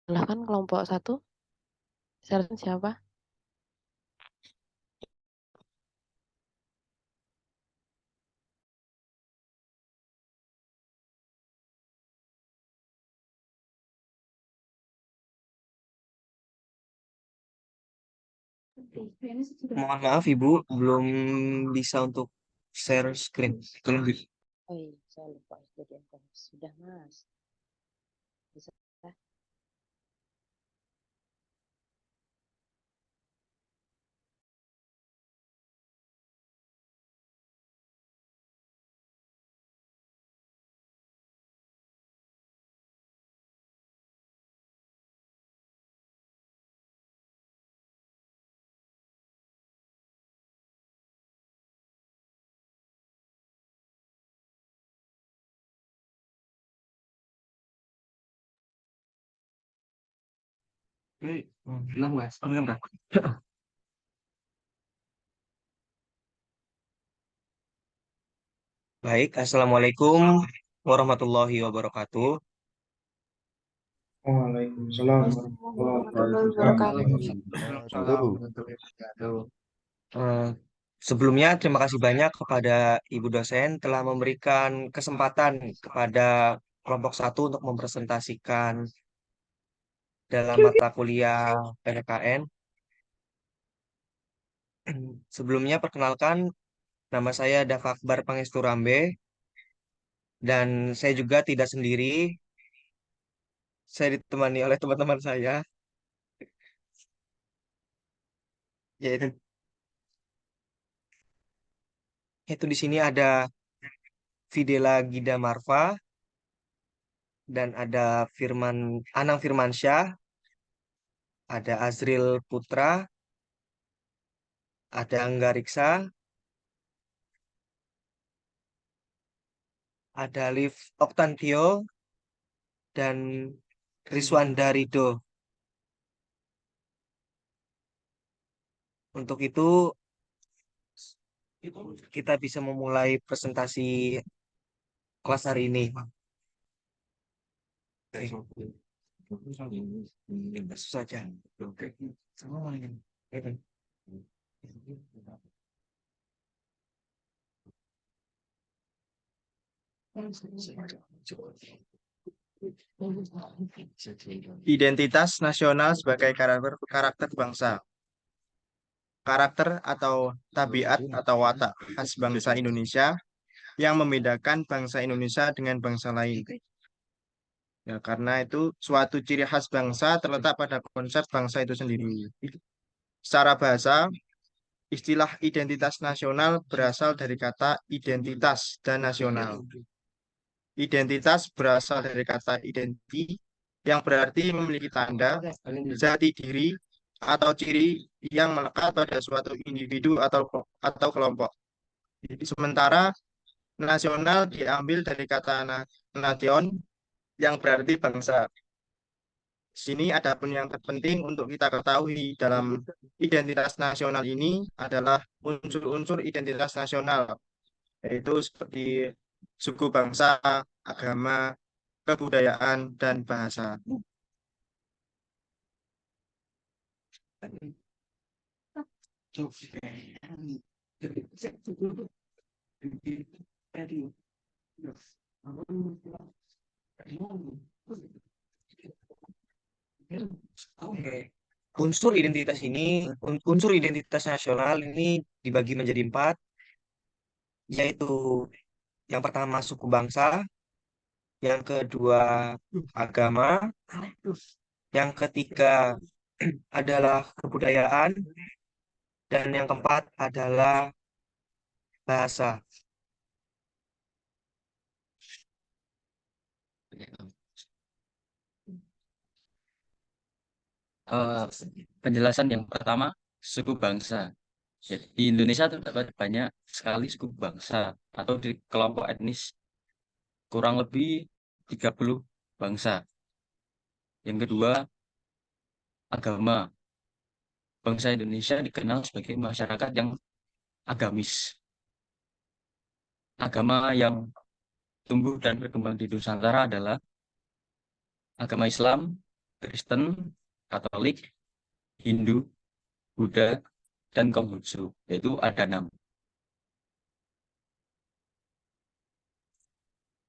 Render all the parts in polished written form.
Silahkan kelompok satu. Silahkan siapa? Mohon maaf Ibu, belum bisa untuk share screen. Tolong Oh iya, saya lupa jadi sudah Mas. Bisa. Baik, Assalamualaikum warahmatullahi wabarakatuh. Waalaikumsalam Assalamualaikum warahmatullahi warahmatullahi wabarakatuh. wabarakatuh. Eh, Sebelumnya, terima kasih banyak kepada Ibu dosen telah memberikan kesempatan kepada kelompok satu untuk mempresentasikan dalam mata kuliah PKN. Sebelumnya, perkenalkan, nama saya Dava Akbar Pangestu Rambe, dan saya juga tidak sendiri. Saya ditemani oleh teman-teman saya, yaitu di sini ada Fidela Gida Marva, dan ada Anang Firmansyah, ada Azril Putra, ada Angga Riksa, ada Liv Oktantio, dan Rizwanda Rido. Untuk itu, kita bisa memulai presentasi kelas hari ini. Langsung saja. Identitas nasional sebagai karakter bangsa. Karakter atau tabiat atau watak khas bangsa Indonesia yang membedakan bangsa Indonesia dengan bangsa lain. Ya, karena itu suatu ciri khas bangsa terletak pada konsep bangsa itu sendiri. Secara bahasa, istilah identitas nasional berasal dari kata identitas dan nasional. Identitas berasal dari kata identi yang berarti memiliki tanda, jati diri, atau ciri yang melekat pada suatu individu atau kelompok. Sementara nasional diambil dari kata nation yang berarti bangsa. Sini ada pun yang terpenting untuk kita ketahui dalam identitas nasional ini adalah unsur-unsur identitas nasional, yaitu seperti suku bangsa, agama, kebudayaan, dan bahasa. Oke. Unsur identitas nasional ini dibagi menjadi empat, yaitu yang pertama suku bangsa, yang kedua agama, yang ketiga adalah kebudayaan, dan yang keempat adalah bahasa. Eh, Penjelasan yang pertama, suku bangsa. Jadi, di Indonesia terdapat banyak sekali suku bangsa atau di kelompok etnis kurang lebih 30 bangsa. Yang kedua, agama. Bangsa Indonesia dikenal sebagai masyarakat yang agamis. Agama yang tumbuh dan berkembang di Nusantara adalah agama Islam, Kristen, Katolik, Hindu, Buddha, dan Konghucu. Yaitu ada 6.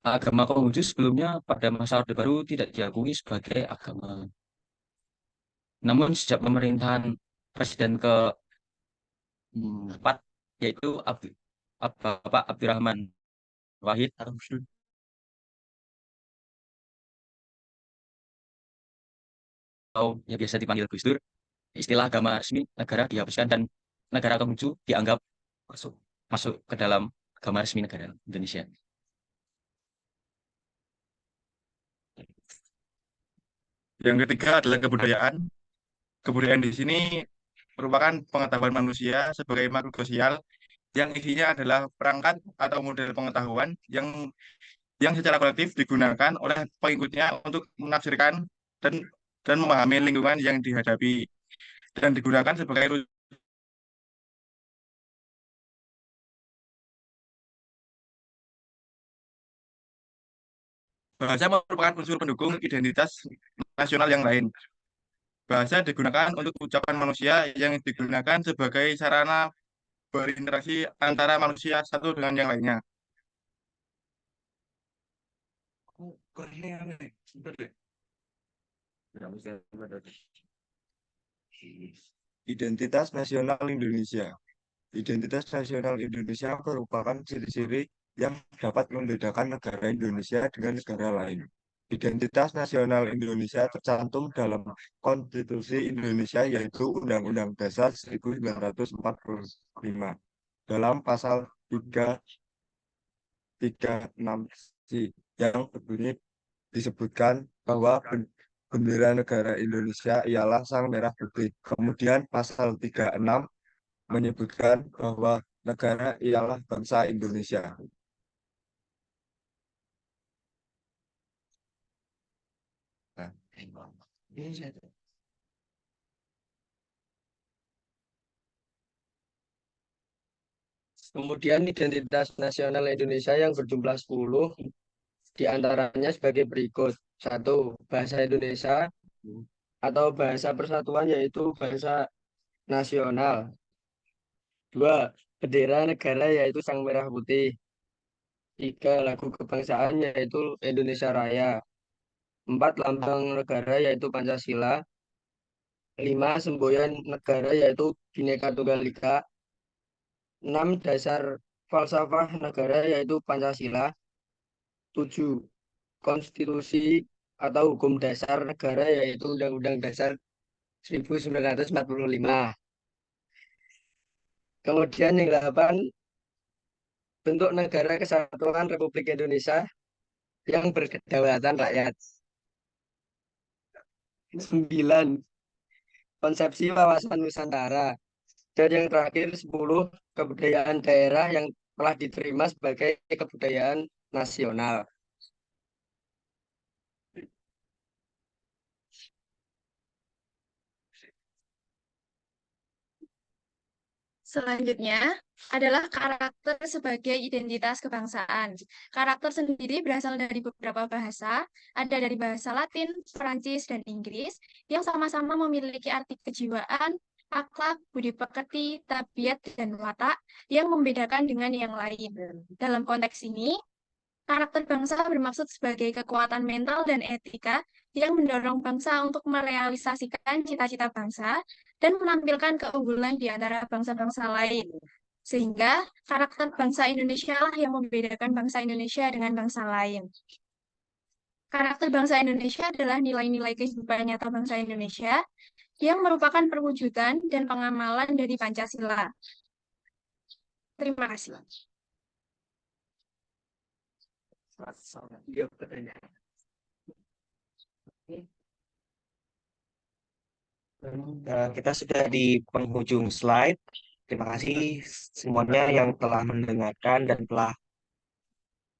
Agama Konghucu sebelumnya pada masa Orde Baru tidak diakui sebagai agama. Namun sejak pemerintahan Presiden keempat, yaitu Bapak Abdurrahman Wahid atau yang biasa dipanggil Gus Dur, istilah agama resmi negara dihapuskan dan negara Konghucu dianggap masuk masuk ke dalam agama resmi negara Indonesia. Yang ketiga adalah kebudayaan. Kebudayaan di sini merupakan pengetahuan manusia sebagai makhluk sosial yang isinya adalah perangkat atau model pengetahuan yang secara kolektif digunakan oleh pengikutnya untuk menafsirkan dan memahami lingkungan yang dihadapi dan digunakan sebagai bahasa merupakan unsur pendukung identitas nasional yang lain. Bahasa digunakan untuk ucapan manusia yang digunakan sebagai sarana berinteraksi antara manusia satu dengan yang lainnya. Identitas nasional Indonesia. Identitas nasional Indonesia merupakan ciri-ciri yang dapat membedakan negara Indonesia dengan negara lain. Identitas nasional Indonesia tercantum dalam Konstitusi Indonesia yaitu Undang-Undang Dasar 1945 dalam pasal 336 yang berbunyi disebutkan bahwa bendera negara Indonesia ialah sang merah putih. Kemudian pasal 36 menyebutkan bahwa negara ialah bangsa Indonesia. Nah, ini saya. Kemudian identitas nasional Indonesia yang berjumlah 10 diantaranya sebagai berikut. 1. Bahasa Indonesia atau bahasa persatuan yaitu bahasa nasional. 2. Bendera negara yaitu sang merah putih. 3. Lagu kebangsaan yaitu Indonesia Raya. 4. Lambang negara yaitu Pancasila. 5. Semboyan negara yaitu Bhinneka Tunggal Ika. 6. Dasar falsafah negara yaitu Pancasila. 7. Konstitusi atau hukum dasar negara yaitu Undang-Undang Dasar 1945. Kemudian yang 8, bentuk negara kesatuan Republik Indonesia yang berkedaulatan rakyat. 9, konsepsi wawasan Nusantara. Dan yang terakhir 10, kebudayaan daerah yang telah diterima sebagai kebudayaan nasional. Selanjutnya adalah karakter sebagai identitas kebangsaan. Karakter sendiri berasal dari beberapa bahasa, ada dari bahasa Latin, Perancis, dan Inggris, yang sama-sama memiliki arti kejiwaan, akhlak, budi pekerti, tabiat, dan watak yang membedakan dengan yang lain. Dalam konteks ini, karakter bangsa bermaksud sebagai kekuatan mental dan etika yang mendorong bangsa untuk merealisasikan cita-cita bangsa dan menampilkan keunggulan di antara bangsa-bangsa lain. Sehingga karakter bangsa Indonesia lah yang membedakan bangsa Indonesia dengan bangsa lain. Karakter bangsa Indonesia adalah nilai-nilai kehidupan nyata bangsa Indonesia yang merupakan perwujudan dan pengamalan dari Pancasila. Terima kasih. Kita sudah di penghujung slide. Terima kasih semuanya yang telah mendengarkan dan telah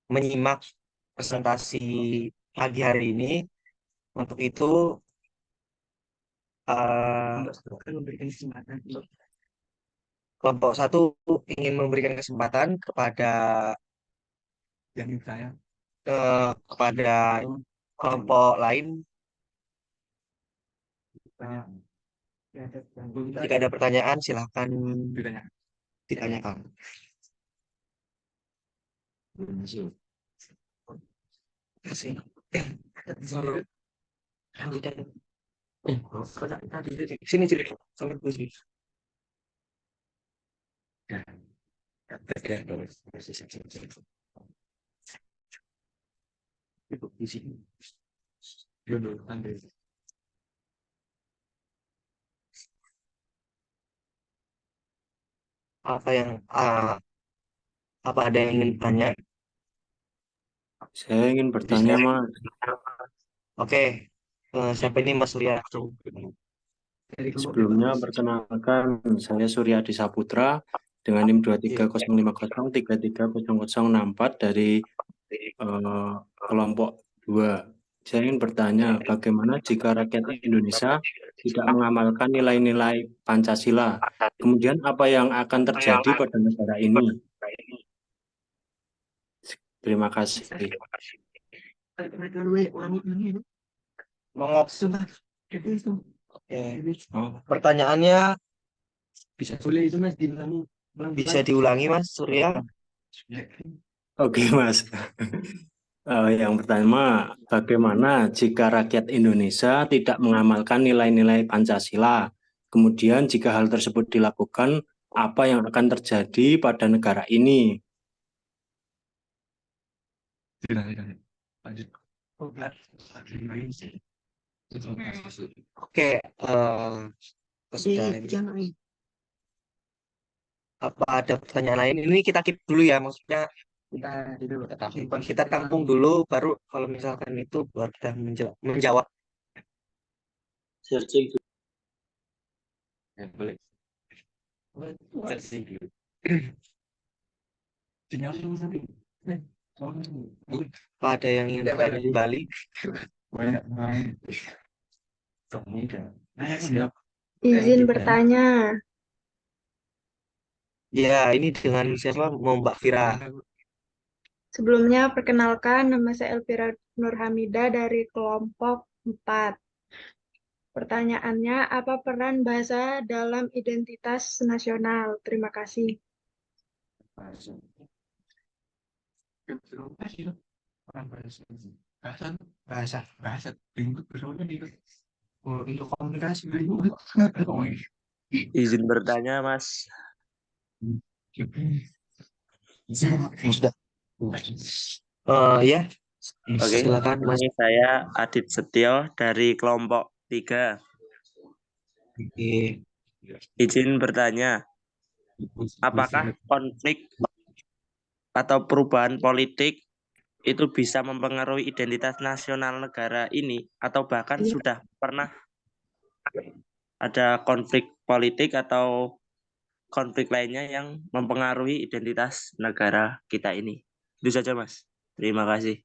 menyimak presentasi pagi hari ini. Untuk itu, kelompok 1 ingin memberikan kesempatan kepada kepada kelompok lain Jika ada pertanyaan, silahkan ditanyakan. Sini cerita. Di sini. Apa ada yang ingin tanya? Saya ingin bertanya, Mas. Oke, siapa ini Mas Surya? Sebelumnya perkenalkan, saya Suryadi Saputra dengan NIM 23050333064 dari kelompok 2. Saya ingin bertanya, bagaimana jika rakyat Indonesia tidak mengamalkan nilai-nilai Pancasila? Kemudian apa yang akan terjadi pada negara ini? Terima kasih. Pertanyaannya bisa diulangi Mas Surya? Oke, Mas. Yang pertama, bagaimana jika rakyat Indonesia tidak mengamalkan nilai-nilai Pancasila? Kemudian jika hal tersebut dilakukan, apa yang akan terjadi pada negara ini? Oke, apa ada pertanyaan lain? Ini kita keep dulu ya, maksudnya kita tampung dulu, baru kalau misalkan itu baru kita menjawab. Apa ada yang ingin bertanya kembali? Izin bertanya, Ya, ini dengan siapa? Mau Mbak Vira. sebelumnya perkenalkan nama saya Elvira Nurhamida dari kelompok 4. Pertanyaannya, apa peran bahasa dalam identitas nasional? Terima kasih. Bahasa untuk komunikasi. Izin bertanya, Mas. Sudah. Ya, Oke, silakan Mas. ini saya Adit Setio dari kelompok 3. Oke. Izin bertanya, apakah konflik atau perubahan politik itu bisa mempengaruhi identitas nasional negara ini atau bahkan sudah pernah ada konflik politik atau konflik lainnya yang mempengaruhi identitas negara kita ini? Itu saja, Mas. Terima kasih.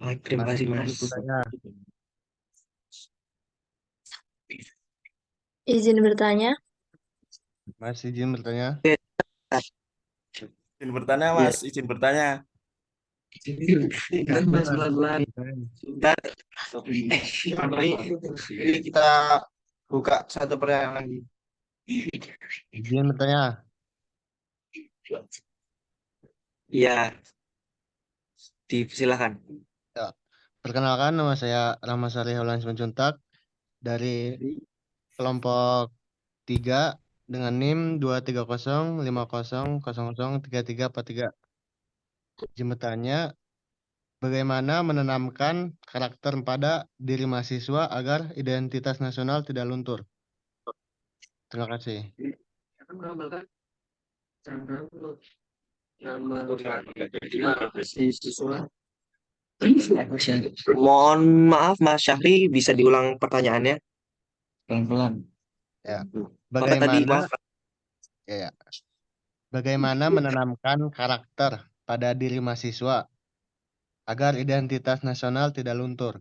Baik, terima kasih Mas. Izin bertanya, Mas, izin bertanya. Izin bertanya, Mas. Izin bertanya. Ini kita buka satu pertanyaan lagi. Izin bertanya. Ya, silakan. Perkenalkan, nama saya Rahmat Saleh Aulan Simanjuntak dari kelompok 3 dengan NIM 23050003343. Izin bertanya, bagaimana menanamkan karakter pada diri mahasiswa agar identitas nasional tidak luntur? Terima kasih. Mohon maaf Mas Syahri, bisa diulang pertanyaannya? Pelan-pelan. Ya. Maka tadi Bagaimana maaf. ya. Bagaimana menanamkan karakter pada diri mahasiswa agar identitas nasional tidak luntur?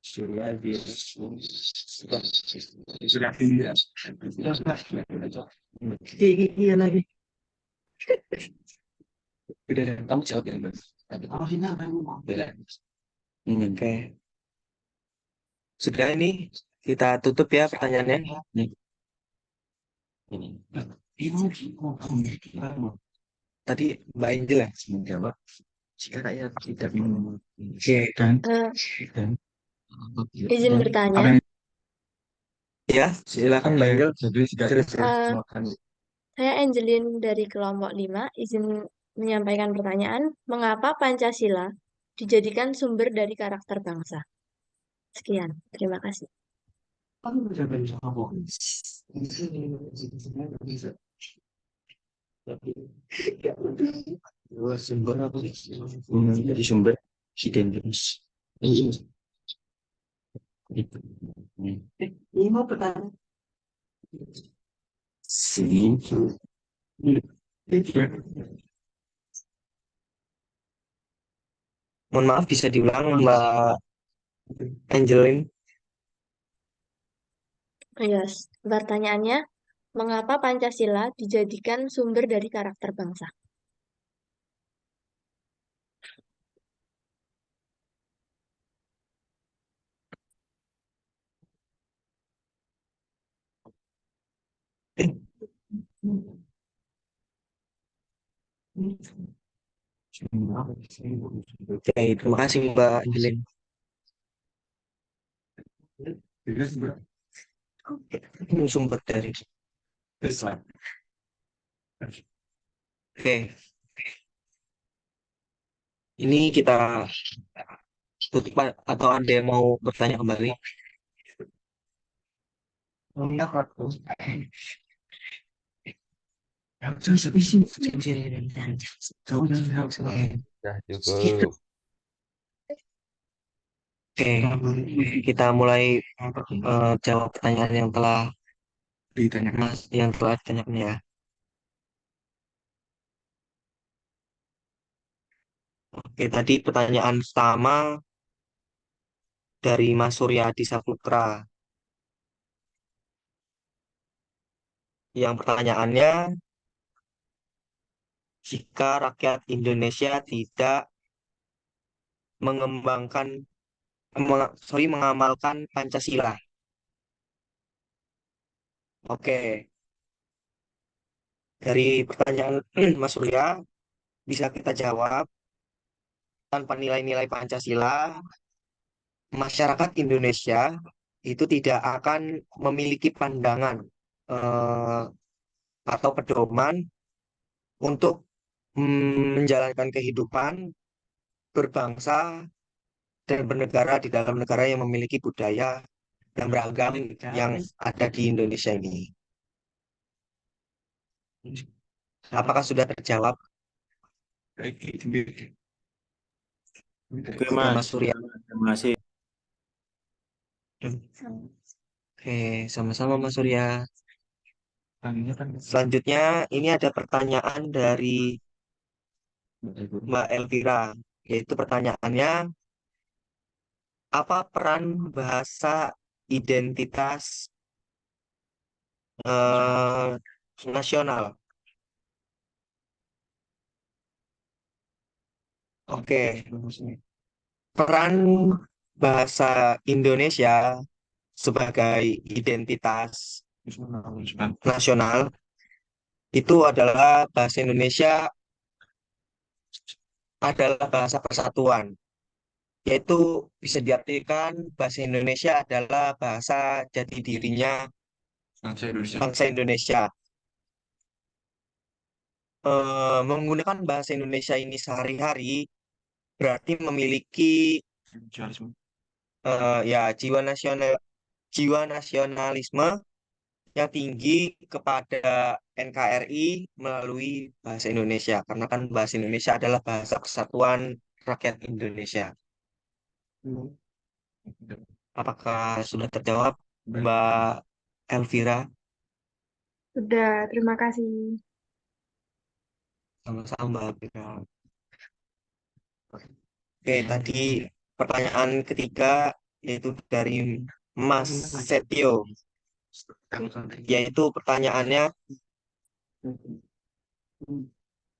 Surya iya lagi. Udah, kamu jawab yang benar. Oke, sudah ini kita tutup ya pertanyaannya. Tadi Mbak Angel ya? Menjawab jika rakyat tidak minum. Oke, Dan Izin bertanya. ya silakan Mbak Angel. Jadi jika Eh, makan Saya Angelin dari kelompok 5, izin menyampaikan pertanyaan, mengapa Pancasila dijadikan sumber dari karakter bangsa? Sekian, terima kasih. sumber apa sih? Jadi sumber identitas. Ini mau pertanyaan. Mohon maaf bisa diulang Mbak Angelin. Yes. Pertanyaannya, mengapa Pancasila dijadikan sumber dari karakter bangsa? Oke, terima kasih Mbak Angelin. Ini sumber dari. Oke, ini kita tutup Pak. Atau ada yang mau bertanya kembali? Oke, kita mulai jawab pertanyaan yang telah ditanyakan ya. Oke, tadi pertanyaan pertama dari Mas Surya Adi Saputra. Yang pertanyaannya, jika rakyat Indonesia tidak mengembangkan, mengamalkan Pancasila. Oke, dari pertanyaan Mas Surya bisa kita jawab tanpa nilai-nilai Pancasila, masyarakat Indonesia itu tidak akan memiliki pandangan eh, atau pedoman untuk menjalankan kehidupan berbangsa dan bernegara di dalam negara yang memiliki budaya dan beragam yang ada di Indonesia ini. Apakah sudah terjawab? Oke, Mas Mas. Surya. Terima kasih. Oke, sama-sama Mas Surya. Selanjutnya ini ada pertanyaan dari Mbak Elvira, yaitu pertanyaannya, apa peran bahasa identitas nasional? Oke, peran bahasa Indonesia sebagai identitas nasional itu adalah bahasa Indonesia adalah bahasa persatuan, yaitu bisa diartikan bahasa Indonesia adalah bahasa jati dirinya bangsa Indonesia. Menggunakan bahasa Indonesia ini sehari-hari berarti memiliki ya jiwa nasionalisme yang tinggi kepada NKRI melalui bahasa Indonesia, karena kan bahasa Indonesia adalah bahasa kesatuan rakyat Indonesia. Apakah sudah terjawab, Mbak Elvira? Sudah, terima kasih. Sama-sama Mbak Elvira. Oke, tadi pertanyaan ketiga yaitu dari Mas Setio, yaitu pertanyaannya,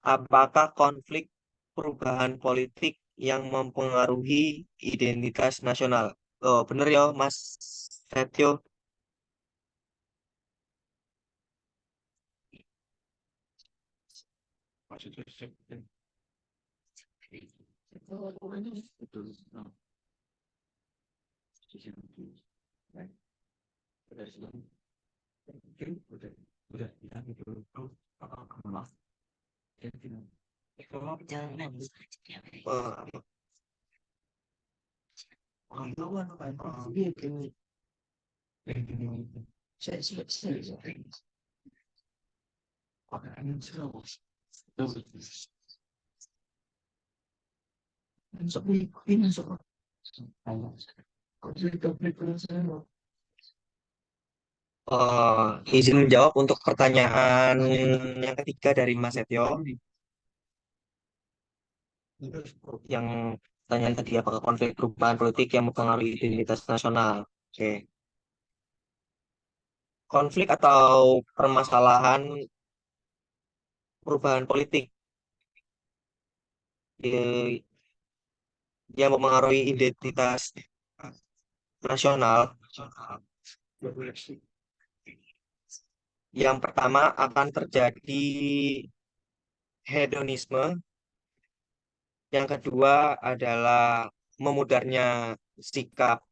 apakah konflik perubahan politik yang mempengaruhi identitas nasional? Oh, bener ya, Mas Setio. Izin menjawab untuk pertanyaan yang ketiga dari Mas Setio. Yang pertanyaan tadi, apakah konflik perubahan politik yang mempengaruhi identitas nasional? Oke. Konflik atau permasalahan perubahan politik yang mempengaruhi identitas nasional. Yang pertama akan terjadi hedonisme. Yang kedua adalah memudarnya sikap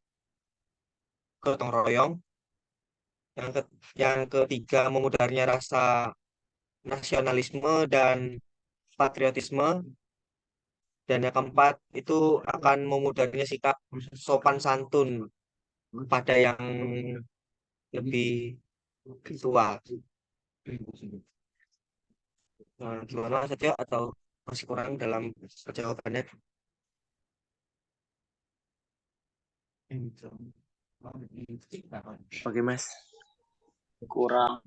gotong royong. Yang ketiga memudarnya rasa nasionalisme dan patriotisme. Dan yang keempat itu akan memudarnya sikap sopan santun pada yang lebih tua. Nah, gimana Mas Setio, atau masih kurang dalam jawabannya? Oke, Mas. Kurang.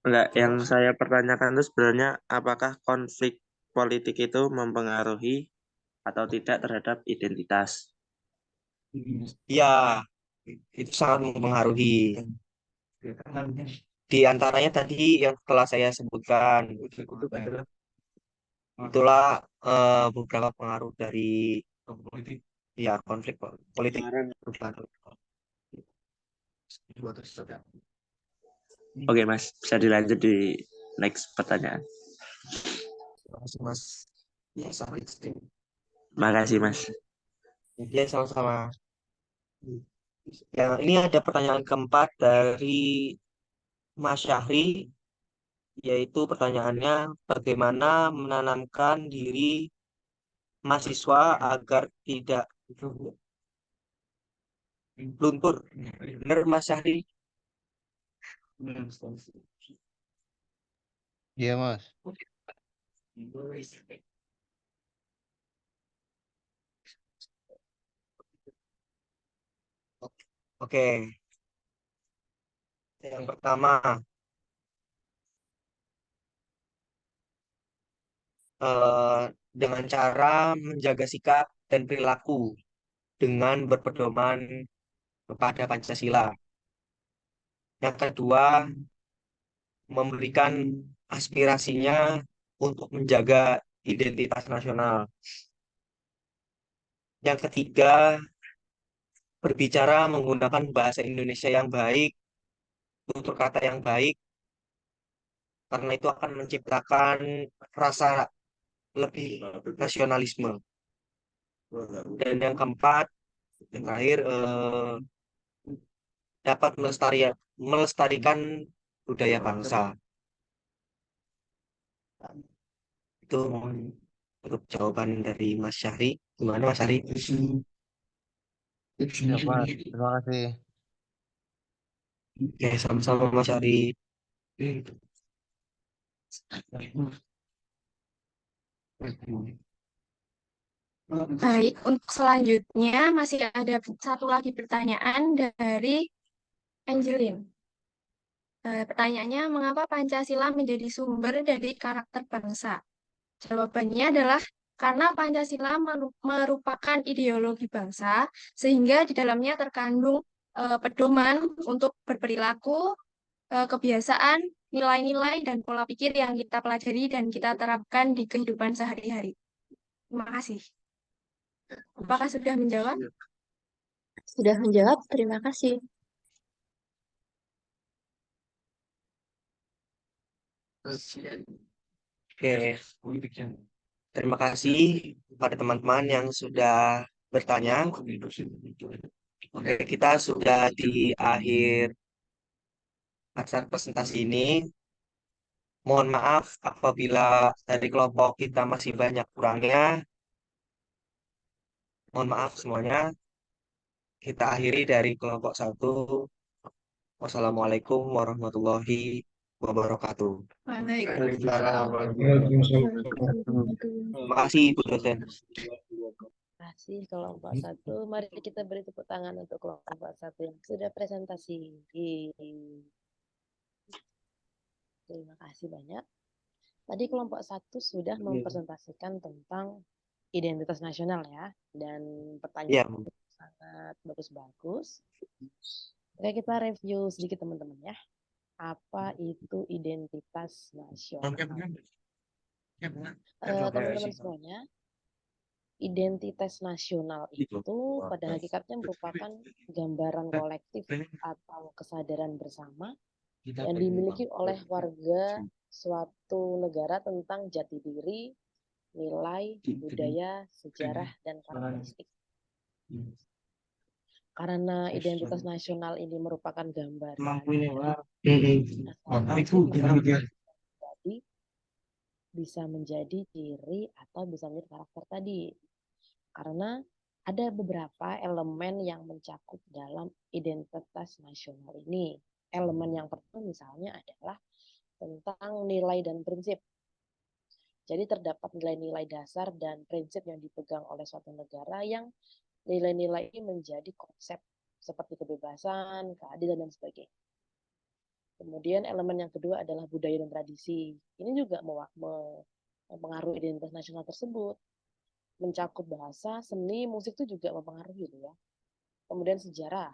Enggak, yang saya pertanyakan itu sebenarnya apakah konflik politik itu mempengaruhi atau tidak terhadap identitas? Ya, itu sangat mempengaruhi. Di antaranya tadi yang telah saya sebutkan, itulah beberapa pengaruh dari ya konflik politik. Oke, Mas, bisa dilanjut di next pertanyaan. Mas, ya, Makasih, Mas. ya sama-sama. Ya, ini ada pertanyaan keempat dari Mas Syahri, yaitu pertanyaannya, bagaimana menanamkan diri mahasiswa agar tidak luntur? Benar, Mas Syahri? Iya, Mas. Oke. Yang pertama, dengan cara menjaga sikap dan perilaku dengan berpedoman kepada Pancasila. Yang kedua, memberikan aspirasinya untuk menjaga identitas nasional. Yang ketiga, berbicara menggunakan bahasa Indonesia yang baik, tutur kata yang baik, karena itu akan menciptakan rasa lebih nasionalisme. Dan yang keempat, yang terakhir, dapat melestarikan budaya bangsa. Itu untuk jawaban dari Mas Syahri. Gimana Mas Syahri? Ya, Mas. Terima kasih. Oke, sama-sama Mas Syahri. Baik, untuk selanjutnya masih ada satu lagi pertanyaan dari Angelin. Pertanyaannya, mengapa Pancasila menjadi sumber dari karakter bangsa? Jawabannya adalah Karena Pancasila merupakan ideologi bangsa, sehingga di dalamnya terkandung pedoman untuk berperilaku, kebiasaan, nilai-nilai, dan pola pikir yang kita pelajari dan kita terapkan di kehidupan sehari-hari. Terima kasih. Apakah sudah menjawab? Sudah menjawab, terima kasih. Oke, terima kasih pada teman-teman yang sudah bertanya. Oke, kita sudah di akhir acara presentasi ini. Mohon maaf apabila dari kelompok kita masih banyak kurangnya. Mohon maaf semuanya. Kita akhiri dari kelompok 1. Wassalamualaikum warahmatullahi wabarakatuh. Waalaikumsalam. Terima kasih, Bu dosen. Terima kasih kelompok 1. Mari kita beri tepuk tangan untuk kelompok 1 yang sudah presentasi. Terima kasih banyak. Tadi kelompok 1 sudah mempresentasikan tentang identitas nasional ya. Dan pertanyaan sangat bagus-bagus. Oke, kita review sedikit teman-teman ya. Apa itu identitas nasional? Teman-teman semuanya, identitas nasional itu pada hakikatnya merupakan gambaran kolektif atau kesadaran bersama yang dimiliki oleh warga suatu negara tentang jati diri, nilai, budaya, sejarah, dan karakteristik. Karena identitas nasional ini merupakan gambaran jadi bisa menjadi ciri atau bisa menjadi karakter tadi. Karena ada beberapa elemen yang mencakup dalam identitas nasional ini. Elemen yang pertama misalnya adalah tentang nilai dan prinsip. Jadi terdapat nilai-nilai dasar dan prinsip yang dipegang oleh suatu negara yang nilai-nilai ini menjadi konsep seperti kebebasan, keadilan, dan sebagainya. Kemudian elemen yang kedua adalah budaya dan tradisi. Ini juga mempengaruhi identitas nasional tersebut. Mencakup bahasa, seni, musik itu juga mempengaruhi ya. Kemudian sejarah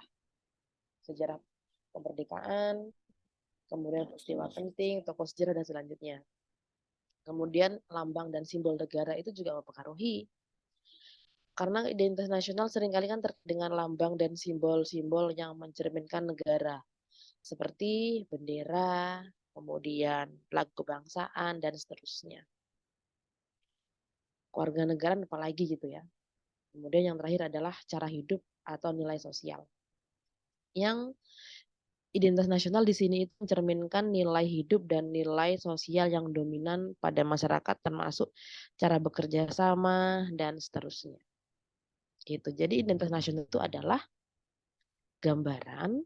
kemerdekaan, kemudian peristiwa penting, tokoh sejarah, dan selanjutnya. Kemudian lambang dan simbol negara itu juga mempengaruhi. Karena identitas nasional seringkali kan dengan lambang dan simbol-simbol yang mencerminkan negara. Seperti bendera, kemudian lagu kebangsaan, dan seterusnya. Keluarga negara apalagi gitu ya. Kemudian yang terakhir adalah cara hidup atau nilai sosial. Yang identitas nasional di sini itu mencerminkan nilai hidup dan nilai sosial yang dominan pada masyarakat, termasuk cara bekerja sama dan seterusnya. Gitu. Jadi identitas nasional itu adalah gambaran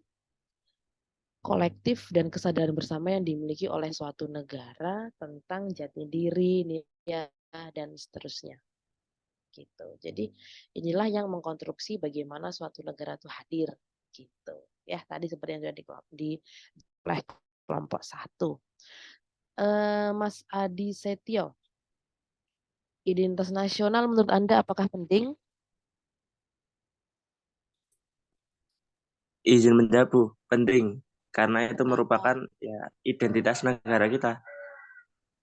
kolektif dan kesadaran bersama yang dimiliki oleh suatu negara tentang jati diri, nilai, dan seterusnya. Gitu. Jadi inilah yang mengkonstruksi bagaimana suatu negara itu hadir. Gitu. Ya, tadi seperti yang sudah di oleh kelompok 1. Mas Adi Setio, identitas nasional menurut Anda apakah penting? Izin menjawab, Bu, penting. Karena itu merupakan ya identitas negara kita.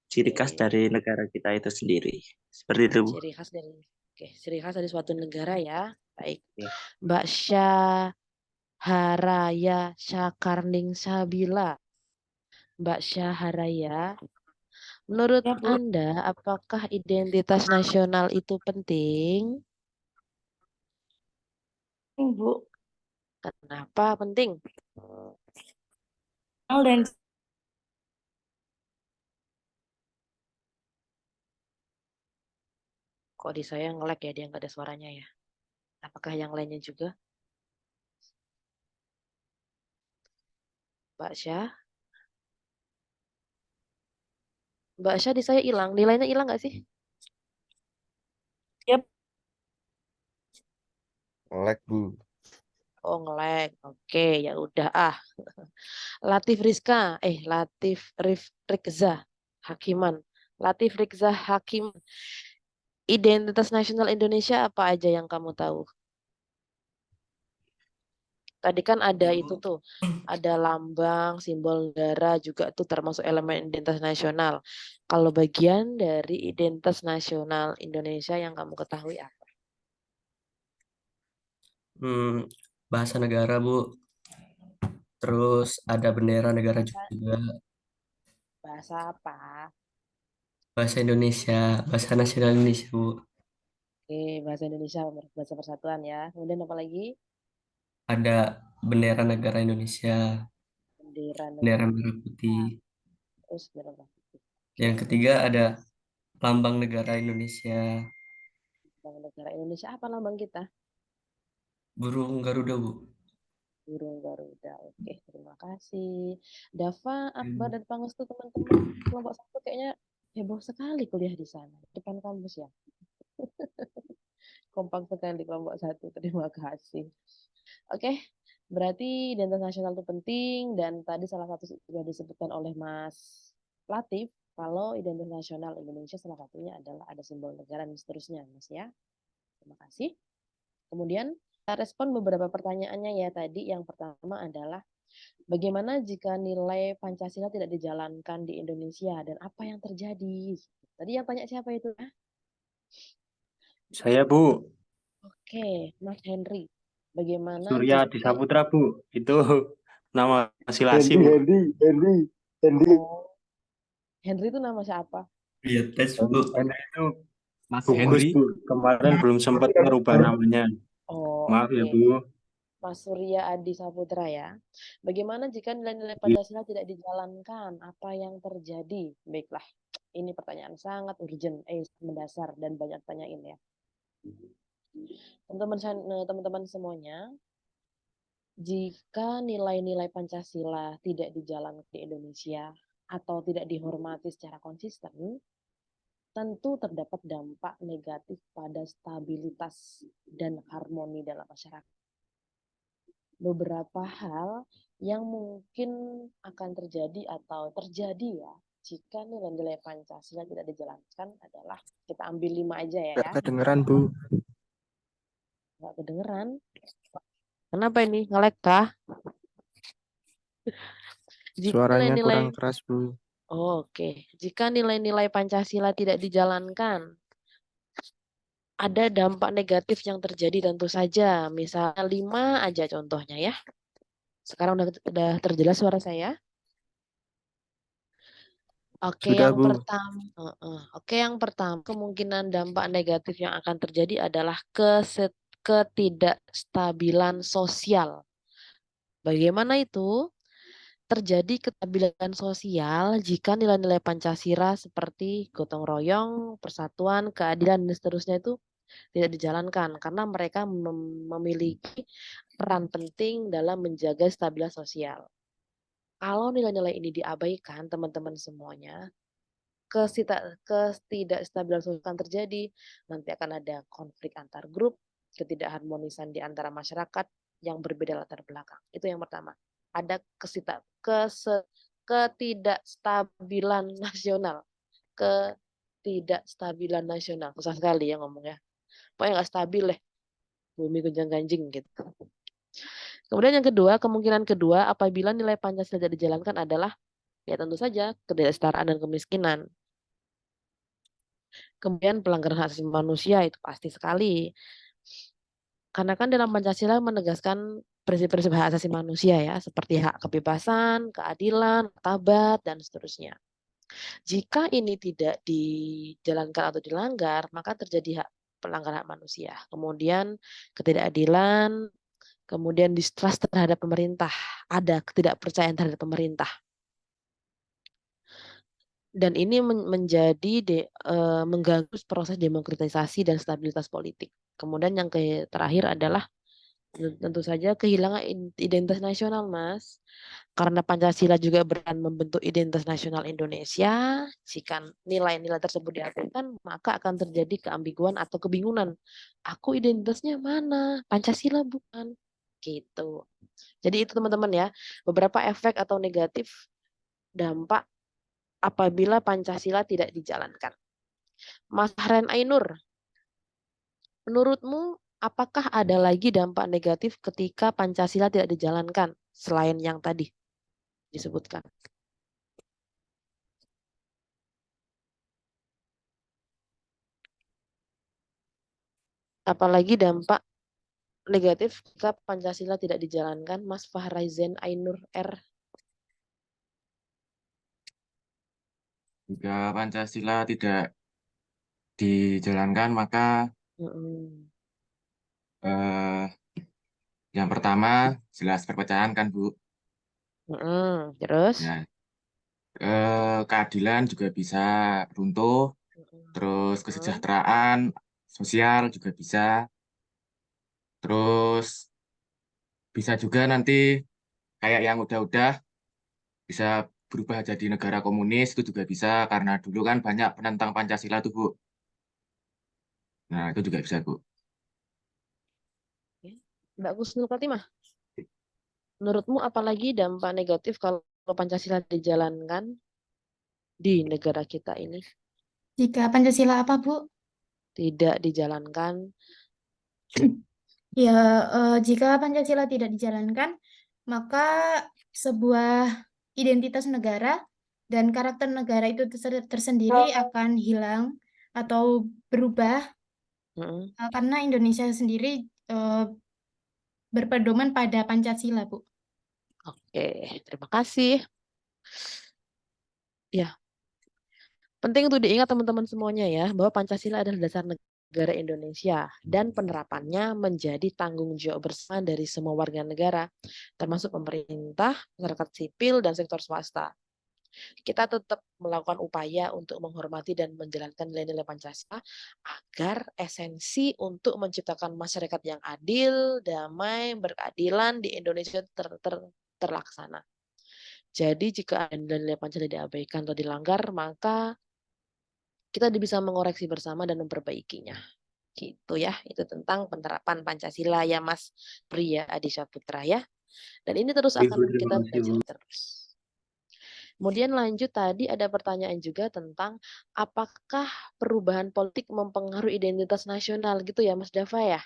Ciri khas dari negara kita itu sendiri. Seperti itu, Bu. Ciri khas dari suatu negara ya. Baik. Mbak Syaharaya Syakarning Sabila. Mbak Syaharaya, menurut Anda apakah identitas nasional itu penting? Bu. Kenapa penting? Dan kok di saya nge-lag ya, dia nggak ada suaranya ya. Apakah yang lainnya juga? Mbak Syah? Mbak Syah di saya hilang. Nilainya hilang nggak sih? Yep. Nge-lag, Bu. Oh, nge-lag. Oke, ya udah Latif Rizza Hakiman. Latif Rizza Hakim. Identitas nasional Indonesia apa aja yang kamu tahu? Tadi kan ada itu tuh, ada lambang, simbol negara juga tuh termasuk elemen identitas nasional. Kalau bagian dari identitas nasional Indonesia yang kamu ketahui apa? Bahasa negara, Bu. Terus ada bendera negara Bahasa, juga. bahasa apa? Bahasa Indonesia, bahasa nasional Indonesia, Bu. Oke, bahasa Indonesia, bahasa persatuan ya. Kemudian apa lagi? Ada bendera negara Indonesia, Bendera bendera negara. merah putih. Terus bendera putih. Yang ketiga ada lambang negara Indonesia, Lambang negara Indonesia apa lambang kita? burung Garuda, Bu. Burung Garuda. Oke, terima kasih. Dava, Akbar, Hmm. dan Pangestu teman-teman kelompok satu kayaknya heboh sekali kuliah di sana. Depan kampus ya. Kompak sekali kelompok satu. Terima kasih. Oke, berarti identitas nasional itu penting dan tadi salah satu sudah disebutkan oleh Mas Latif kalau identitas nasional Indonesia salah satunya adalah ada simbol negara dan seterusnya, Mas ya. Terima kasih. Kemudian kita respon beberapa pertanyaannya ya tadi. Yang pertama adalah bagaimana jika nilai Pancasila tidak dijalankan di Indonesia dan apa yang terjadi? Tadi yang tanya siapa itu? Saya, Bu. Oke, Mas Henry. Bagaimana Surya jika Disaputra, Bu. Itu nama silasi, Bu. Henry. Oh, Henry itu nama siapa? Iya, tes, Bu. Henry itu Mas gugus, Henry. Bu. Kemarin belum sempat merubah namanya. Oh, Maaf ya, oke. Bu. Mas Surya Adi Saputra ya. Bagaimana jika nilai-nilai Pancasila tidak dijalankan? Apa yang terjadi? Baiklah, ini pertanyaan sangat urgent, mendasar dan banyak tanyain ya. Teman-teman semuanya, jika nilai-nilai Pancasila tidak dijalankan di Indonesia atau tidak dihormati secara konsisten, tentu terdapat dampak negatif pada stabilitas dan harmoni dalam masyarakat. Beberapa hal yang mungkin akan terjadi atau terjadi ya jika nilai-nilai Pancasila tidak dijalankan adalah, kita ambil 5 aja ya. Nggak kedengeran, Bu. Nggak kedengeran. Kenapa ini? Nge-lag kah? Jika Suaranya nilai-nilai kurang keras, Bu. Oke, jika nilai-nilai Pancasila tidak dijalankan, ada dampak negatif yang terjadi tentu saja. Misalnya 5 aja contohnya ya. Sekarang udah terjelas suara saya? Oke, Sudah, yang Bu. pertama, yang pertama kemungkinan dampak negatif yang akan terjadi adalah ketidakstabilan sosial. Bagaimana itu? Terjadi kestabilan sosial jika nilai-nilai Pancasila seperti gotong royong, persatuan, keadilan, dan seterusnya itu tidak dijalankan karena mereka memiliki peran penting dalam menjaga stabilitas sosial. Kalau nilai-nilai ini diabaikan, teman-teman semuanya, ketidakstabilan sosial akan terjadi. Nanti akan ada konflik antar grup, ketidakharmonisan di antara masyarakat yang berbeda latar belakang. Itu yang pertama. Ada ketidakstabilan nasional. Ketidakstabilan nasional. Susah sekali ya ngomongnya. Pokoknya nggak stabil deh. Bumi gonjang-ganjing gitu. Kemudian yang kedua, kemungkinan kedua apabila nilai Pancasila tidak dijalankan adalah ya tentu saja ketidaksetaraan dan kemiskinan. Kemudian pelanggaran hak asasi manusia itu pasti sekali. Karena kan dalam Pancasila menegaskan prinsip-prinsip hak asasi manusia ya, seperti hak kebebasan, keadilan, martabat, dan seterusnya. Jika ini tidak dijalankan atau dilanggar, maka terjadi pelanggaran hak manusia. Kemudian ketidakadilan, kemudian distrust terhadap pemerintah, ada ketidakpercayaan terhadap pemerintah. Dan ini menjadi mengganggu proses demokratisasi dan stabilitas politik. Kemudian yang terakhir adalah tentu saja kehilangan identitas nasional, Mas. Karena Pancasila juga berperan membentuk identitas nasional Indonesia. Jika nilai-nilai tersebut diabaikan, maka akan terjadi keambiguan atau kebingungan. Aku identitasnya mana? Pancasila bukan. Gitu. Jadi itu teman-teman ya, beberapa efek atau negatif dampak apabila Pancasila tidak dijalankan. Mas Ren Ainur, Menurutmu, apakah ada lagi dampak negatif ketika Pancasila tidak dijalankan selain yang tadi disebutkan? Apalagi dampak negatif jika Pancasila tidak dijalankan, Mas Fahraizen Ainur R. Jika Pancasila tidak dijalankan, maka Mm-mm. eh, yang pertama jelas perpecahan kan, Bu. Mm-mm. Terus? Ya, keadilan juga bisa runtuh, terus Mm-mm. kesejahteraan sosial juga bisa, terus bisa juga nanti kayak yang udah-udah bisa berubah jadi negara komunis itu juga bisa karena dulu kan banyak penentang Pancasila tuh, Bu. Nah, itu juga bisa, Bu. Mbak Kusnul Khotimah, menurutmu apalagi dampak negatif kalau Pancasila dijalankan di negara kita ini? Jika Pancasila apa, Bu? Tidak dijalankan. Ya, jika Pancasila tidak dijalankan, maka sebuah identitas negara dan karakter negara itu tersendiri akan hilang atau berubah Mm-mm. karena Indonesia sendiri berpedoman pada Pancasila, Bu. Oke, terima kasih. Ya, penting untuk diingat teman-teman semuanya ya, bahwa Pancasila adalah dasar negara Indonesia dan penerapannya menjadi tanggung jawab bersama dari semua warga negara, termasuk pemerintah, masyarakat sipil, dan sektor swasta. Kita tetap melakukan upaya untuk menghormati dan menjalankan nilai-nilai Pancasila agar esensi untuk menciptakan masyarakat yang adil, damai, berkeadilan di Indonesia terlaksana. Jadi jika ada nilai Pancasila diabaikan atau dilanggar, maka kita bisa mengoreksi bersama dan memperbaikinya. Gitu ya, itu tentang penerapan Pancasila ya Mas Priya Adisha Putra ya. Dan ini terus Ibu, akan terima kita kasih, belajar Bu. terus. Kemudian lanjut tadi ada pertanyaan juga tentang apakah perubahan politik mempengaruhi identitas nasional gitu ya Mas Dava ya?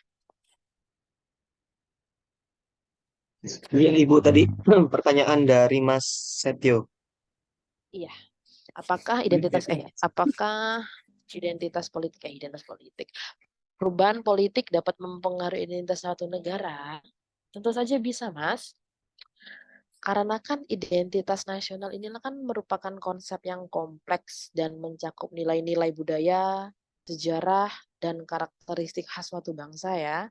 Iya, Ibu, tadi pertanyaan dari Mas Setio. Iya. Apakah identitas politik perubahan politik dapat mempengaruhi identitas suatu negara? Tentu saja bisa, Mas. Karena kan identitas nasional inilah kan merupakan konsep yang kompleks dan mencakup nilai-nilai budaya, sejarah, dan karakteristik khas suatu bangsa ya.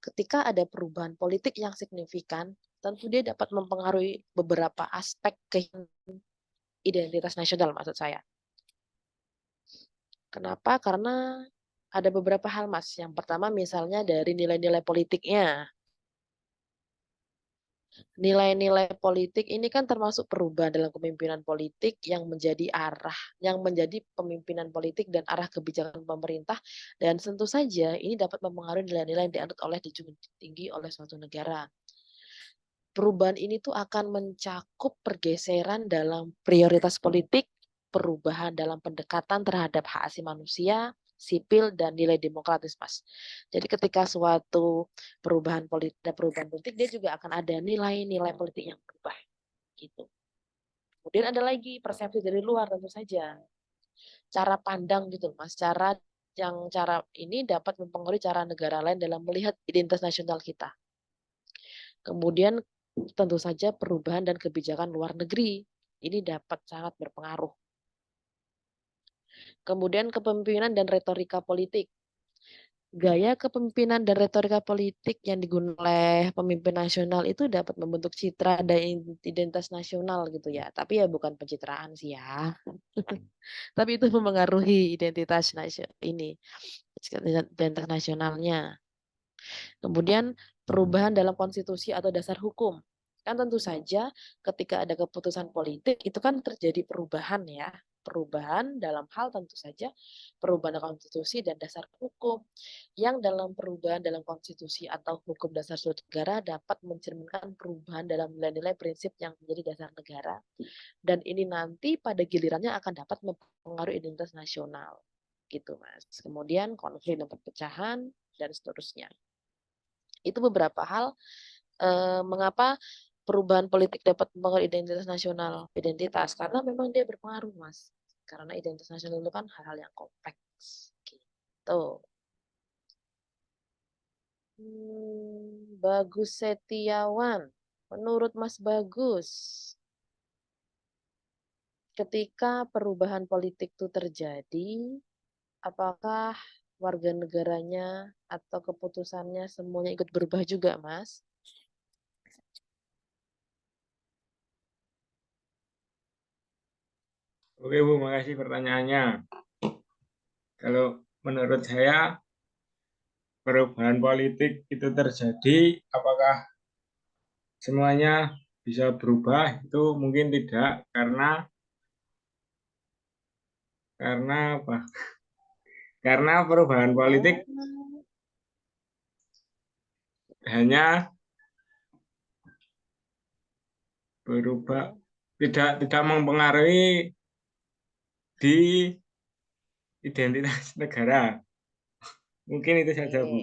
Ketika ada perubahan politik yang signifikan, tentu dia dapat mempengaruhi beberapa aspek identitas nasional maksud saya. Kenapa? Karena ada beberapa hal, Mas. Yang pertama misalnya dari nilai-nilai politiknya. Nilai-nilai politik ini kan termasuk perubahan dalam kepemimpinan politik yang menjadi pemimpinan politik dan arah kebijakan pemerintah, dan tentu saja ini dapat mempengaruhi nilai-nilai yang dianut oleh dijunjung tinggi oleh suatu negara. Perubahan ini tuh akan mencakup pergeseran dalam prioritas politik, perubahan dalam pendekatan terhadap hak asasi manusia, sipil, dan nilai demokratis, Mas. Jadi ketika suatu perubahan politik, dia juga akan ada nilai-nilai politik yang berubah. Gitu. Kemudian ada lagi persepsi dari luar tentu saja. Cara pandang gitu, Mas. Cara ini dapat mempengaruhi cara negara lain dalam melihat identitas nasional kita. Kemudian tentu saja perubahan dan kebijakan luar negeri ini dapat sangat berpengaruh. Kemudian kepemimpinan dan retorika politik. Gaya kepemimpinan dan retorika politik yang digunakan oleh pemimpin nasional itu dapat membentuk citra dan identitas nasional gitu ya. Tapi ya bukan pencitraan sih ya. Tapi itu mempengaruhi identitas nasionalnya. Kemudian perubahan dalam konstitusi atau dasar hukum. Kan tentu saja ketika ada keputusan politik itu kan terjadi perubahan ya. Perubahan dalam hal tentu saja perubahan dalam konstitusi dan dasar hukum. Yang dalam perubahan dalam konstitusi atau hukum dasar suatu negara dapat mencerminkan perubahan dalam nilai-nilai prinsip yang menjadi dasar negara. Dan ini nanti pada gilirannya akan dapat mempengaruhi identitas nasional. gitu Mas. Kemudian konflik dan perpecahan dan seterusnya. Itu beberapa hal mengapa perubahan politik dapat mempengaruhi identitas karena memang dia berpengaruh Mas. Karena identitas nasional itu kan hal-hal yang kompleks gitu. Bagus Setiawan, menurut Mas Bagus, ketika perubahan politik itu terjadi, apakah warga negaranya atau keputusannya semuanya ikut berubah juga, Mas? Oke Bu, makasih pertanyaannya. Kalau menurut saya perubahan politik itu terjadi, apakah semuanya bisa berubah? Itu mungkin tidak, karena apa? Karena perubahan politik hanya berubah, tidak mempengaruhi di identitas negara. Mungkin itu saja Bu.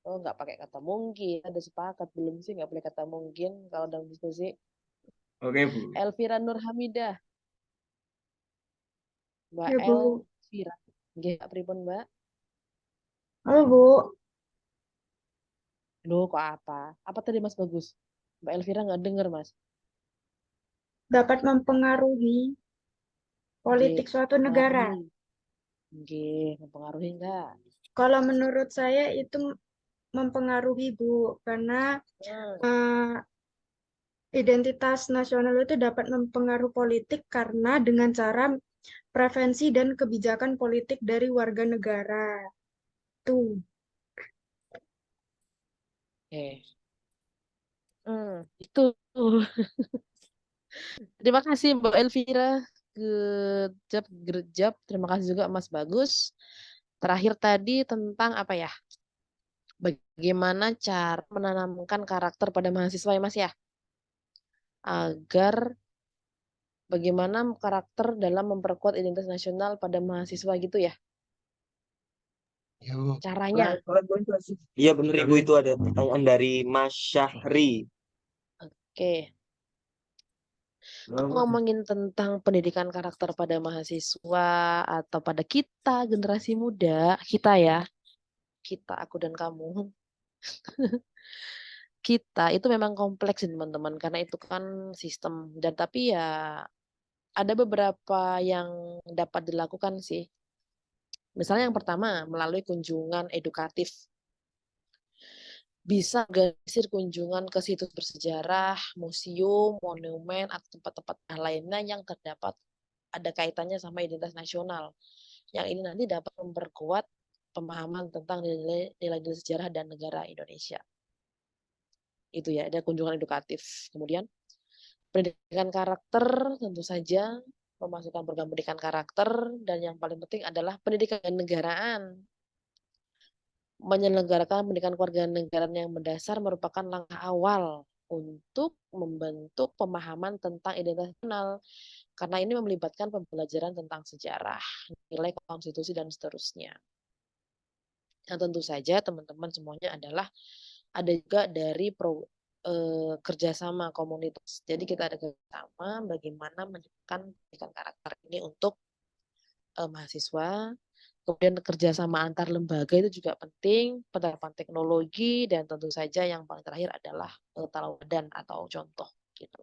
Oh, nggak pakai kata mungkin. Ada sepakat belum sih nggak boleh kata mungkin kalau dalam diskusi. Oke Bu. Elvira Nur Hamidah. Mbak Ya, Bu. Elvira. Nggih, pripun, Mbak? Halo, Bu. Loh, kok apa? Apa tadi Mas Bagus? Mbak Elvira nggak dengar, Mas. Dapat mempengaruhi politik suatu negara. Nggih, mempengaruhi enggak? Kalau menurut saya itu mempengaruhi, Bu, karena identitas nasional itu dapat mempengaruhi politik karena dengan cara preferensi dan kebijakan politik dari warga negara. Tuh. Oke. Itu. Terima kasih Mbak Elvira. Gerjap. Terima kasih juga Mas Bagus. Terakhir tadi tentang apa ya? Bagaimana cara menanamkan karakter pada mahasiswa ya Mas ya? Agar bagaimana karakter dalam memperkuat identitas nasional pada mahasiswa gitu ya? Caranya. Iya benar Ibu, itu ada pertanyaan dari Mas Syahri. Oke. Ngomongin tentang pendidikan karakter pada mahasiswa atau pada kita generasi muda, kita ya. Kita, aku dan kamu. Kita itu memang kompleks teman-teman karena itu kan sistem dan tapi ya ada beberapa yang dapat dilakukan sih. Misalnya yang pertama melalui kunjungan edukatif. Bisa organisir kunjungan ke situs bersejarah, museum, monumen, atau tempat-tempat lainnya yang terdapat ada kaitannya sama identitas nasional. Yang ini nanti dapat memperkuat pemahaman tentang nilai-nilai sejarah dan negara Indonesia. Itu ya, ada kunjungan edukatif. Kemudian pendidikan karakter tentu saja memasukkan program pendidikan karakter dan yang paling penting adalah pendidikan negaraan. Menyelenggarakan pendidikan kewarganegaraan yang mendasar merupakan langkah awal untuk membentuk pemahaman tentang identitas nasional karena ini melibatkan pembelajaran tentang sejarah, nilai konstitusi dan seterusnya. Yang tentu saja teman-teman semuanya adalah ada juga dari kerjasama komunitas. Jadi kita ada kerjasama bagaimana menunjukkan pendidikan karakter ini untuk mahasiswa. Kemudian kerjasama antar lembaga itu juga penting, penerapan teknologi, dan tentu saja yang paling terakhir adalah teladan atau contoh gitu.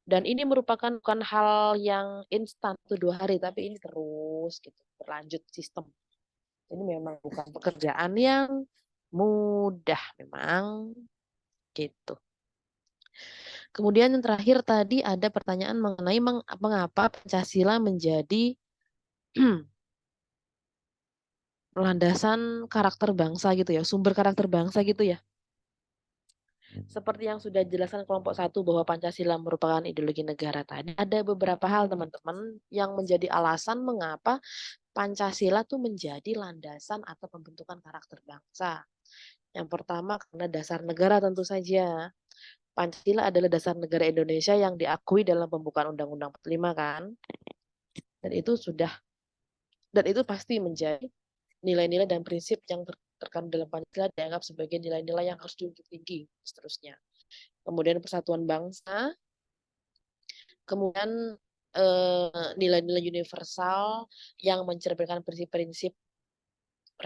Dan ini merupakan bukan hal yang instan 1-2 hari, tapi ini terus gitu berlanjut sistem. Ini memang bukan pekerjaan yang mudah memang gitu. Kemudian yang terakhir tadi ada pertanyaan mengenai mengapa Pancasila menjadi landasan karakter bangsa gitu ya, sumber karakter bangsa gitu ya. Seperti yang sudah dijelaskan kelompok 1 bahwa Pancasila merupakan ideologi negara tadi, ada beberapa hal teman-teman yang menjadi alasan mengapa Pancasila tuh menjadi landasan atau pembentukan karakter bangsa. Yang pertama karena dasar negara tentu saja. Pancasila adalah dasar negara Indonesia yang diakui dalam pembukaan Undang-Undang 45 kan. Dan itu sudah Dan itu pasti menjadi nilai-nilai dan prinsip yang terkandung dalam Pancasila dianggap sebagai nilai-nilai yang harus dijunjung tinggi, seterusnya. Kemudian persatuan bangsa, kemudian nilai-nilai universal yang mencerminkan prinsip-prinsip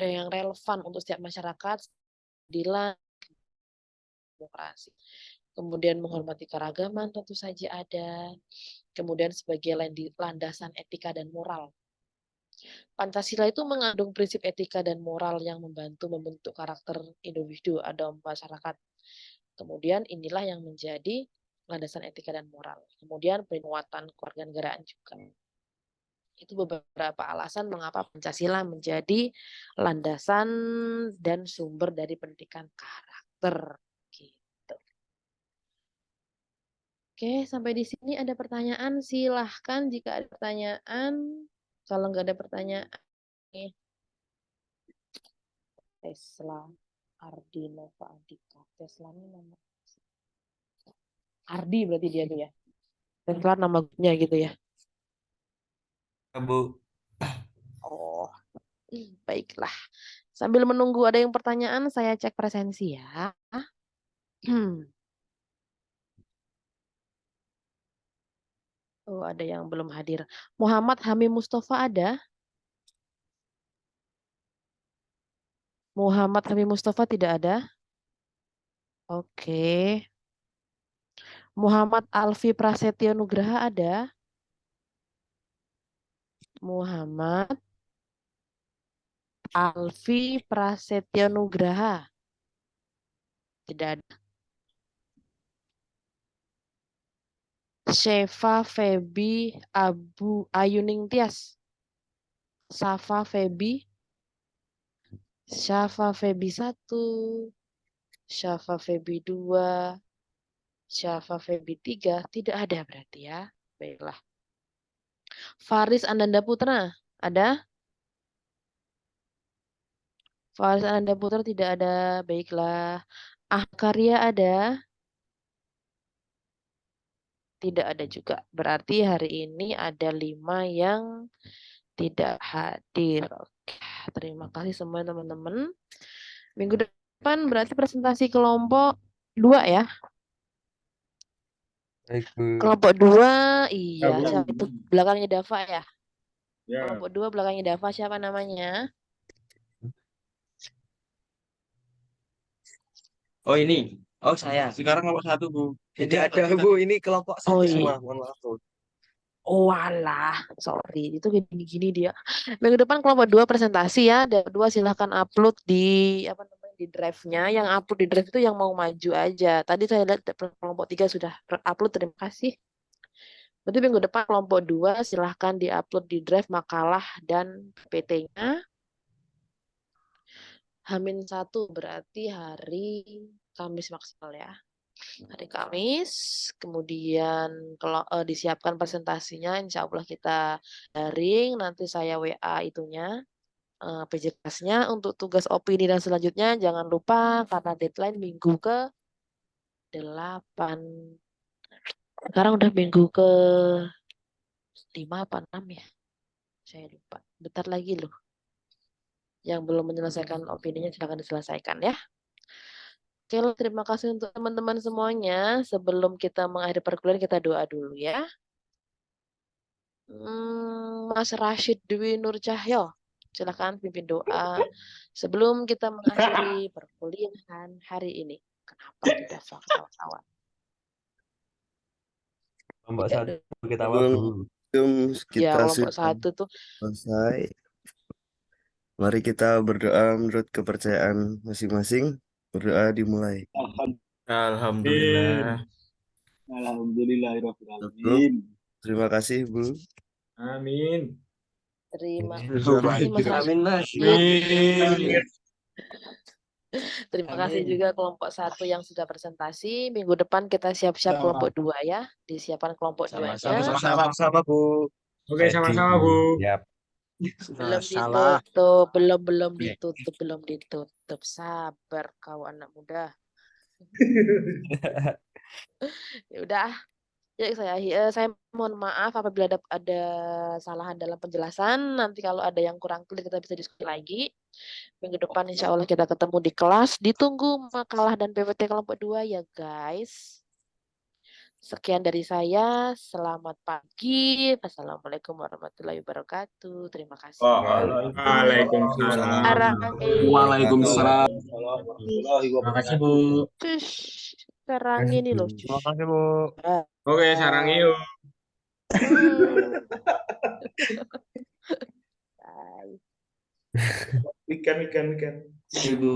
yang relevan untuk setiap masyarakat, keadilan, demokrasi. Kemudian menghormati keragaman tentu saja ada. Kemudian sebagai landasan etika dan moral. Pancasila itu mengandung prinsip etika dan moral yang membantu membentuk karakter individu atau masyarakat. Kemudian inilah yang menjadi landasan etika dan moral. Kemudian penguatan kewarganegaraan juga. Itu beberapa alasan mengapa Pancasila menjadi landasan dan sumber dari pendidikan karakter. Gitu. Oke, sampai di sini ada pertanyaan. Silahkan jika ada pertanyaan. Kalau nggak ada pertanyaan, Tesla, Ardi, Nova, Andika. Tesla ini nama Ardi berarti dia tuh ya. Tesla nama grupnya gitu ya. Bu. Oh, baiklah. Sambil menunggu ada yang pertanyaan, saya cek presensi ya. Oh, ada yang belum hadir. Muhammad Hamim Mustafa ada? Muhammad Hamim Mustafa tidak ada? Oke. Muhammad Alfi Prasetyo Nugraha ada? Muhammad Alfi Prasetyo Nugraha. Tidak ada. Syefa Febi Ayuning Tias. Safa Febi. Syafa Febi 1. Syafa Febi 2. Syafa Febi 3. Tidak ada berarti ya. Baiklah. Faris Ananda Putra. Ada? Faris Ananda Putra tidak ada. Baiklah. Ahkarya ada? Tidak ada juga. Berarti hari ini ada 5 yang tidak hadir. Oke. Terima kasih semua teman-teman. Minggu depan berarti presentasi kelompok 2 ya. Baik, Bu. Kelompok 2, iya. Bu. Siapa itu? Belakangnya Dava ya. Ya. Kelompok 2 belakangnya Dava siapa namanya? Oh ini. Oh saya. Sekarang kelompok 1, Bu. Tidak ada Bu. Ini kelompok Oh, 1 iya. semua. Mohon maaf Bu. Oh alah, sorry. Itu gini-gini dia. Minggu depan kelompok 2 presentasi ya. Dan 2 silahkan upload di di drive-nya. Yang upload di drive itu yang mau maju aja. Tadi saya lihat kelompok 3 sudah upload, terima kasih. Berarti minggu depan kelompok 2 silahkan di-upload di drive makalah dan PT-nya. Hamin 1 berarti hari Kamis maksimal ya. Hari Kamis, kemudian kalau disiapkan presentasinya, insya Allah kita daring, nanti saya WA itunya, PJKS-nya untuk tugas opini dan selanjutnya jangan lupa karena deadline minggu ke 8. Sekarang udah minggu ke 5 apa 6 ya? Saya lupa. Bentar lagi loh. Yang belum menyelesaikan opininya silahkan diselesaikan ya. Oke, terima kasih untuk teman-teman semuanya. Sebelum kita mengakhiri perkuliahan, kita doa dulu ya. Mas Rashid Dwi Nur Cahyo, silakan pimpin doa sebelum kita mengakhiri perkuliahan hari ini. Kenapa tidak ketawa-tawa? Kelompok 1 kita Sebelum Ya, kita kelompok sudah 1 tuh. selesai, mari kita berdoa menurut kepercayaan masing-masing. Berdoa dimulai. Alhamdulillah. Alhamdulillahirrahmanirrahim. Terima kasih, Bu. Amin. Terima kasih Mas Rashid. Amin Mas. Amin. Terima kasih juga kelompok 1 yang sudah presentasi. Minggu depan kita siap-siap kelompok 2 ya. Disiapkan kelompok 2-nya. Sama-sama Bu. Oke, sama-sama Bu. Yap. Belum ditutup. Sabar kau anak muda. Ya udah, Ya, saya mohon maaf apabila ada kesalahan dalam penjelasan. Nanti kalau ada yang kurang clear kita bisa diskusi lagi. Minggu depan insya Allah kita ketemu di kelas. Ditunggu makalah dan PPT kelompok 2 ya guys. Sekian dari saya. Selamat pagi. Wassalamualaikum warahmatullahi wabarakatuh. Terima kasih. Waalaikumsalam. Waalaikumsalam. Terima kasih, Bu. Sekarang ini loh. Terima kasih, Bu. Oke, sarang yuk. Bye. Ibu.